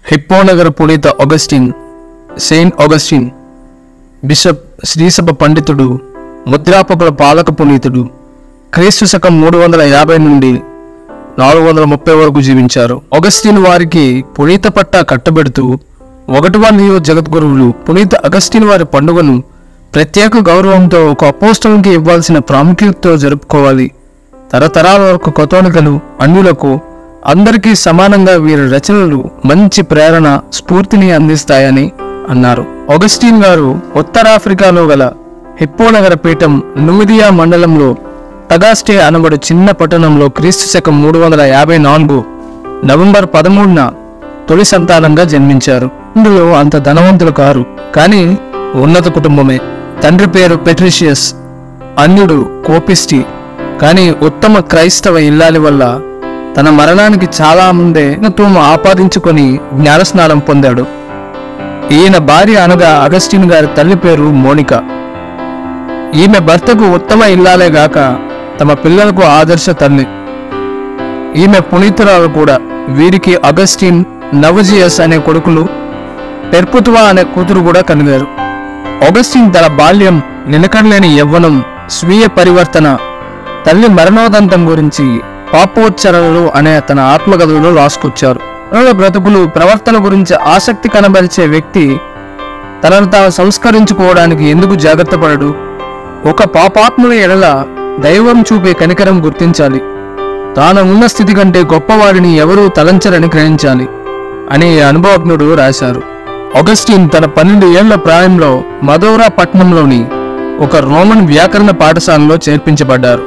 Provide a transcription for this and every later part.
Hippo నగర పునీత Augustine, Saint Augustine, bishop, శ్రీసభ పండితుడు, ముద్రాపకుల పాలక పునీతుడు. క్రీస్తు శకం 350 నుండి 430 వరకు జీవించారు. ఆగస్టిన్ వారికి పునీత పట్ట కట్టబెడుతూ 1వ లియో జగద్గురువులు పునీత అగస్టిన్ వారి పండుగను ప్రత్యేక గౌరవంతో ఒక అపోస్తలునికి ఇవ్వాల్సిన ప్రాముఖ్యతతో జరుపుకోవాలి. తరతరాల వరకు కథోలికలు, అన్యులకు అందరికీ సమానంగా వీరి రచనలు మంచి ప్రేరణ, స్ఫూర్తిని అందిస్తాయని అన్నారు. ఆగస్టిన్ గారు ఉత్తరాఫ్రికాలో గల హిప్పో నగర పీఠం నుమిదియా మండలంలో తగాస్టే అనబడు చిన్న పట్టణంలో క్రీస్తు శకం 354 నవంబర్ 13న తొలి సంతానంగా జన్మించారు. ఇందులో అంత ధనవంతులు కారు, కానీ ఉన్నత కుటుంబమే. తండ్రి పేరు పెట్రిషియస్, అన్యుడు, కోపిస్టి, కానీ ఉత్తమ క్రైస్తవ ఇల్లాలి వల్ల తన మరణానికి చాలా ముందే తూము ఆపాదించుకొని జ్ఞానస్నానం పొందాడు. ఈయన భార్య అనగా అగస్టిన్ గారి తల్లి పేరు మోనికా. ఈమె భర్తకు ఉత్తమ ఇల్లాలే గాక తమ పిల్లలకు ఆదర్శ తల్లి. ఈమె పునీతురాలు కూడా. వీరికి అగస్టిన్, నవజియస్ అనే కొడుకులు, పెర్పుతువా అనే కూతురు కూడా కలిగారు. ఆగస్టిన్ తన బాల్యం, నిలకడలేని యవ్వనం, స్వీయ పరివర్తన, తల్లి మరణోదంతం గురించి పాపోచ్చరణలు అనే తన ఆత్మకథలో రాసుకొచ్చారు. బ్రతుకులు, ప్రవర్తన గురించి ఆసక్తి కనబరిచే వ్యక్తి తనను తాను సంస్కరించుకోవడానికి ఎందుకు జాగ్రత్త పడడు? ఒక పాపాత్ముల ఎడల దైవం చూపే కనికరం గుర్తించాలి. తాను ఉన్న స్థితి కంటే గొప్పవాడిని ఎవరూ తలంచరని గ్రహించాలి అని అనుభవజ్ఞుడు రాశారు. ఆగస్టిన్ తన 12 ఏళ్ల ప్రాయంలో మదోరా పట్టణంలోని ఒక రోమన్ వ్యాకరణ పాఠశాలలో చేర్పించబడ్డారు.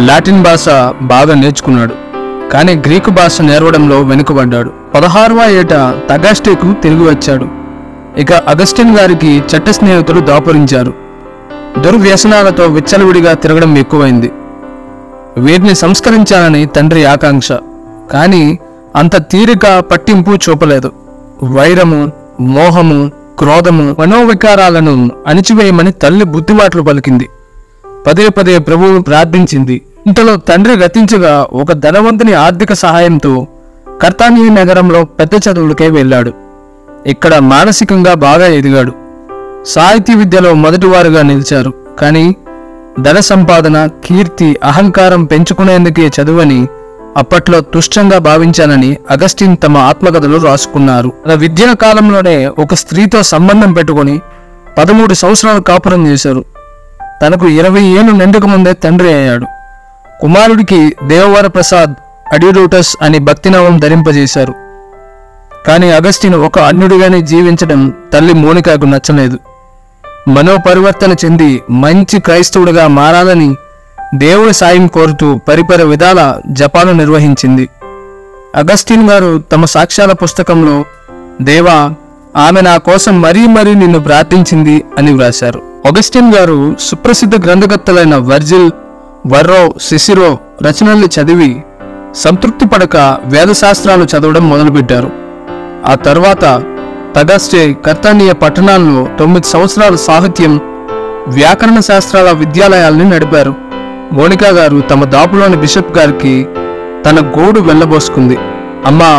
లాటిన్ భాష బాగా నేర్చుకున్నాడు, కానీ గ్రీకు భాష నేర్వడంలో వెనుకబడ్డాడు. 16వ ఏట తగాస్టేకు తిరిగి వచ్చాడు. ఇక అగస్టిన్ గారికి చెడ్డ స్నేహితులు దాపురించారు. దుర్వ్యసనాలతో విచ్చలవిడిగా తిరగడం ఎక్కువైంది. వీరిని సంస్కరించాలని తండ్రి ఆకాంక్ష, కానీ అంత తీరిక, పట్టింపు చూపలేదు. వైరము, మోహము, క్రోధము, మనోవికారాలను అణిచివేయమని తల్లి బుద్ధిమాటలు పలికింది. పదే పదే ప్రభువును ప్రార్థించింది. ఇంతలో తండ్రి గతించగా ఒక ధనవంతుని ఆర్థిక సహాయంతో కర్తానీ నగరంలో పెద్ద చదువులకే వెళ్ళాడు. ఇక్కడ మానసికంగా బాగా ఎదిగాడు. సాహితీ విద్యలో మొదటివారుగా నిలిచారు. కానీ ధన సంపాదన, కీర్తి, అహంకారం పెంచుకునేందుకే చదువని అప్పట్లో తుష్టంగా భావించానని అగస్టిన్ తమ ఆత్మకథలో రాసుకున్నారు. తన విద్యా కాలంలోనే ఒక స్త్రీతో సంబంధం పెట్టుకుని 13 సంవత్సరాలు కాపురం చేశారు. తనకు 20 ఏళ్లు నిండక ముందే తండ్రి అయ్యాడు. కుమారుడికి దేవవర ప్రసాద్ అడ్యూడోటస్ అని భక్తినామం ధరింపజేశారు. కానీ అగస్టిన్ ఒక అన్యుడిగానే జీవించడం తల్లి మోనికాకు నచ్చలేదు. మనోపరివర్తన చెంది మంచి క్రైస్తవుడిగా మారాలని దేవుడి సాయం కోరుతూ పరిపరి విధాల జపాలు నిర్వహించింది. అగస్టిన్ గారు తమ సాక్ష్యాల పుస్తకంలో, దేవా, ఆమె నా కోసం మరీ మరీ నిన్ను ప్రార్థించింది అని వ్రాశారు. ఆగస్టిన్ గారు సుప్రసిద్ధ గ్రంథకర్తలైన వర్జిల్, వర్రో, సిసిరో రచనల్ని చదివి సంతృప్తి పడక వేదశాస్త్రాలు చదవడం మొదలుపెట్టారు. ఆ తర్వాత తగాస్టే, కర్తానీయ పట్టణాల్లో 9 సంవత్సరాలు సాహిత్యం, వ్యాకరణ శాస్త్రాల విద్యాలయాల్ని నడిపారు. మోనికా గారు తమ దాపులోని బిషప్ గారికి తన గోడు వెళ్ళబోసుకుంది. అమ్మా,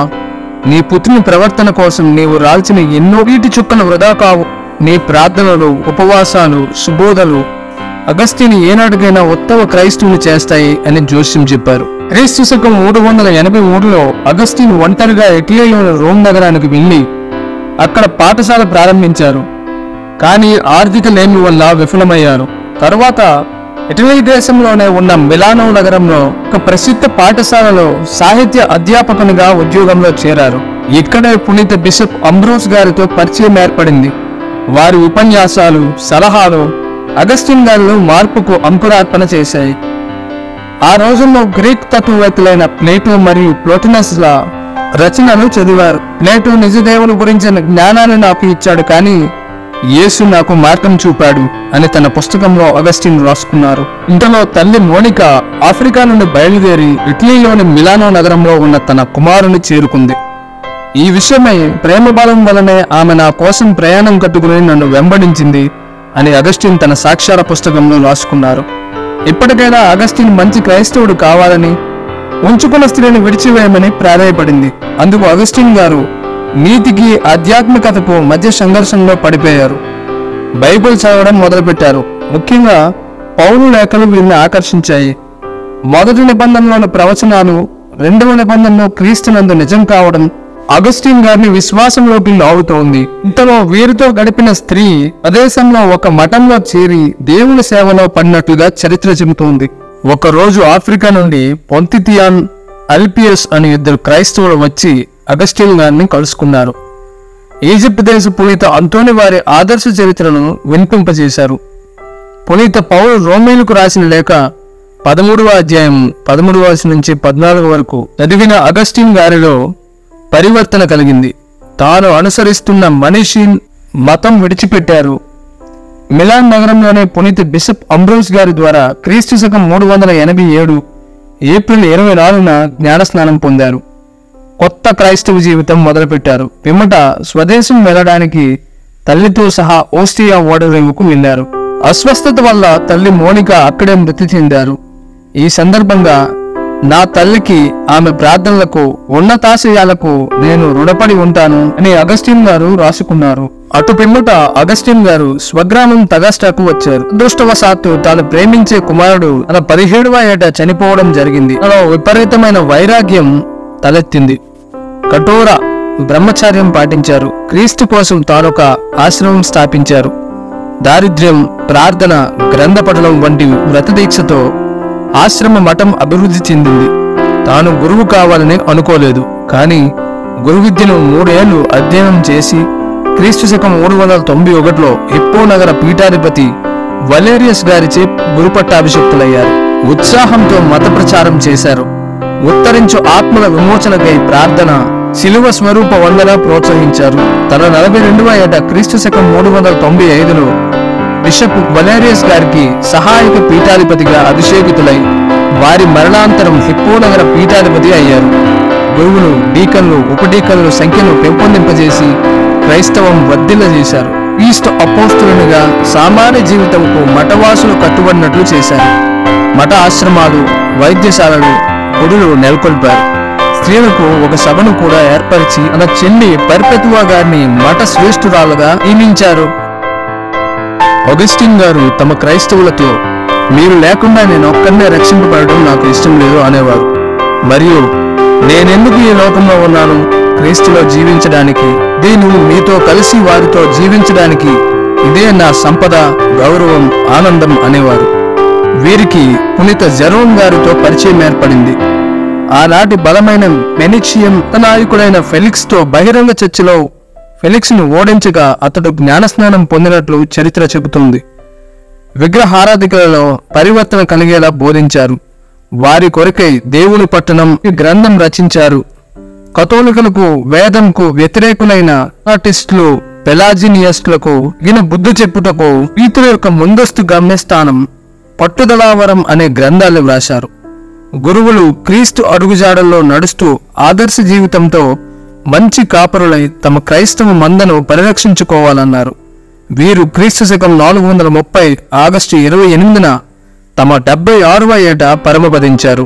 నీ పుత్రుని ప్రవర్తన కోసం నీవు రాల్చిన ఎన్నో నీటి చుక్కను వృధా కావు. నీ ప్రార్థనలు, ఉపవాసాలు, సుబోధలు అగస్టిన్ ఏనాటికైనా ఉత్తమ క్రైస్తవుని చేస్తాయి అని జోస్యం చెప్పారు. క్రీస్తు శకం 383లో అగస్టిన్ ఒంటరిగా ఇటలీలోని రోమ్ నగరానికి వెళ్లి అక్కడ పాఠశాల ప్రారంభించారు. కానీ ఆర్థిక లేమి వల్ల విఫలమయ్యారు. తరువాత ఇటలీ దేశంలోనే ఉన్న మిలానో నగరంలో ఒక ప్రసిద్ధ పాఠశాలలో సాహిత్య అధ్యాపకునిగా ఉద్యోగంలో చేరారు. ఇక్కడే పునీత బిషప్ అంబ్రోస్ గారితో పరిచయం ఏర్పడింది. వారి ఉపన్యాసాలు, సలహాలు అగస్టిన్ గారిలో మార్పుకు అంకురార్పణ చేశాయి. ఆ రోజుల్లో గ్రీక్ తత్వవేత్తలైన ప్లేటో మరియు ప్లోటినస్ ల రచనలు చదివారు. ప్లేటో నిజదేవుని గురించిన జ్ఞానాన్ని నాకు ఇచ్చాడు, కానీ యేసు నాకు మార్గం చూపాడు అని తన పుస్తకంలో అగస్టిన్ రాసుకున్నారు. ఇంతలో తల్లి మోనికా ఆఫ్రికా నుండి బయలుదేరి ఇటలీలోని మిలానో నగరంలో ఉన్న తన కుమారుని చేరుకుంది. ఈ విషయమై ప్రేమ బలం వలనే ఆమె నా కోసం ప్రయాణం కట్టుకుని నన్ను వెంబడించింది అని అగస్టిన్ తన సాక్ష్యాల పుస్తకంలో రాసుకున్నారు. ఇప్పటికైనా అగస్టిన్ మంచి క్రైస్తవుడు కావాలని, ఉంచుకున్న స్త్రీని విడిచివేయమని ప్రాధాయపడింది. అందుకు అగస్టిన్ గారు నీతికి ఆధ్యాత్మికతకు మధ్య సంఘర్షణలో పడిపోయారు. బైబిల్ చదవడం మొదలుపెట్టారు. ముఖ్యంగా పౌలు లేఖలు వీరిని ఆకర్షించాయి. మొదటి నిబంధనలోని ప్రవచనాలు రెండవ నిబంధనలో క్రీస్తునందు నిజం కావడం అగస్టిన్ గారిని విశ్వాసంలోకి లాగుతోంది. ఇంతలో వీరితో గడిపిన స్త్రీ ప్రదేశంలో ఒక మఠంలో చేరి దేవుని సేవలో పడినట్లుగా చరిత్ర చెబుతోంది. ఒకరోజు ఆఫ్రికా నుండి పొంతితియాన్, అల్పియస్ అనే ఇద్దరు క్రైస్తవులు వచ్చి అగస్టిన్ గారిని కలుసుకున్నారు. ఈజిప్ట్ దేశ పునీత అంతోని వారి ఆదర్శ చరిత్రను వినిపింపజేశారు. పునీత పౌలు రోమీలకు రాసిన లేఖ 13వ అధ్యాయం 13 నుంచి 14 వరకు చదివిన అగస్టిన్ గారిలో పరివర్తన కలిగింది. తాను అనుసరిస్తున్న మనీషీన్ మతం విడిచిపెట్టారు. మిలాన్ నగరంలోనే పునీత బిషప్ అంబ్రోస్ గారి ద్వారా క్రీస్తు శకం 387 ఏప్రిల్ 24న జ్ఞానస్నానం పొందారు. కొత్త క్రైస్తవ జీవితం మొదలుపెట్టారు. పిమ్మట స్వదేశం వెళ్లడానికి తల్లితో సహా ఓస్టియా ఓడరేవుకు వెళ్లారు. అస్వస్థత వల్ల తల్లి మోనిక అక్కడే మృతి చెందారు. ఈ సందర్భంగా నా తల్లికి, ఆమె ప్రార్థనలకు, ఉన్నతాశయాలకు నేను రుణపడి ఉంటాను అని అగస్టిన్ గారు రాసుకున్నారు. అటు పిమ్మట అగస్టిన్ గారు స్వగ్రామం తగాస్టాకు వచ్చారు. అదృష్టవశాత్తు తాను ప్రేమించే కుమారుడు తన 17వ ఏట చనిపోవడం జరిగింది. తనలో విపరీతమైన వైరాగ్యం తలెత్తింది. కఠోర బ్రహ్మచార్యం పాటించారు. క్రీస్తు కోసం తానొక ఆశ్రమం స్థాపించారు. దారిద్ర్యం, ప్రార్థన, గ్రంథ పఠనం వంటి వ్రతదీక్షతో ఆశ్రమ మఠం అభివృద్ధి చెందింది. తాను గురువు కావాలని అనుకోలేదు. కానీ గురు విద్యను 3 ఏళ్లు అధ్యయనం చేసి క్రీస్తు శకం 391లో హిప్పో నగర పీఠాధిపతి వలేరియస్ గారిచే గురుపట్టాభిషిక్తులయ్యారు. ఉత్సాహంతో మత ప్రచారం చేశారు. ఉత్తరించు ఆత్మల విమోచనకై ప్రార్థన, శిలువ స్వరూప వందన ప్రోత్సహించారు. తన 42వ ఏట క్రీస్తు శకం 395లో బిషప్ వలేరియస్ గారికి సహాయక పీఠాధిపతిగా అభిషేకితులై వారి మరణాంతరం హిప్పో నగర పీఠాధిపతి అయ్యారు. గురువులు, డీకన్లు, ఉపడీకన్ల సంఖ్యను పెంపొందింపజేసి క్రైస్తవం వర్ధిల్ల చేశారు. ఈస్ట్ అపోస్తులునిగా సామాన్య జీవితంకు మఠవాసులు కట్టుబడినట్లు చేశారు. మఠ ఆశ్రమాలు, వైద్యశాలలు, గుడులు నెలకొల్పారు. స్త్రీలకు ఒక సభను కూడా ఏర్పరిచి తన చెల్లి పర్పెతువా గారిని మఠ శ్రేష్ఠురాలుగా నియమించారు. అగస్టిన్ గారు తమ క్రైస్తవులతో, మీరు లేకుండా నేను ఒక్కనే రక్షింపబడడం నాకు ఇష్టం లేదు అనేవారు. మరియు నేనెందుకు ఈ లోకంలో ఉన్నాను? క్రీస్తులో జీవించడానికి, నేను మీతో కలిసి వారితో జీవించడానికి. ఇదే నా సంపద, గౌరవం, ఆనందం అనేవారు. వీరికి పునీత జెరోమ్ గారితో పరిచయం ఏర్పడింది. ఆనాటి బలమైన మెనిషియం నాయకుడైన ఫెలిక్స్ తో బహిరంగ చర్చలో ఫెలిక్స్ ను ఓడించగా అతడు జ్ఞానస్నానం పొందినట్లు చరిత్ర చెబుతుంది. విగ్రహారాధికలలో పరివర్తన కలిగేలా బోధించారు. వారి కొరకై దేవుని పట్టణం గ్రంథం రచించారు. కథోలికలకు, వేదంకు వ్యతిరేకులైన ఆర్టిస్టులు, పెలాజినియస్టులకు గిన బుద్ధి చెప్పుటకు పీతుల యొక్క ముందస్తు గమ్యస్థానం పట్టుదలావరం అనే గ్రంథాలు వ్రాశారు. గురువులు క్రీస్తు అడుగుజాడల్లో నడుస్తూ ఆదర్శ జీవితంతో మంచి కాపరులై తమ క్రైస్తవ మందను పరిరక్షించుకోవాలన్నారు. వీరు క్రీస్తు శకం 430 ఆగస్టు 28న తమ 76వ ఏట పరమపదించారు.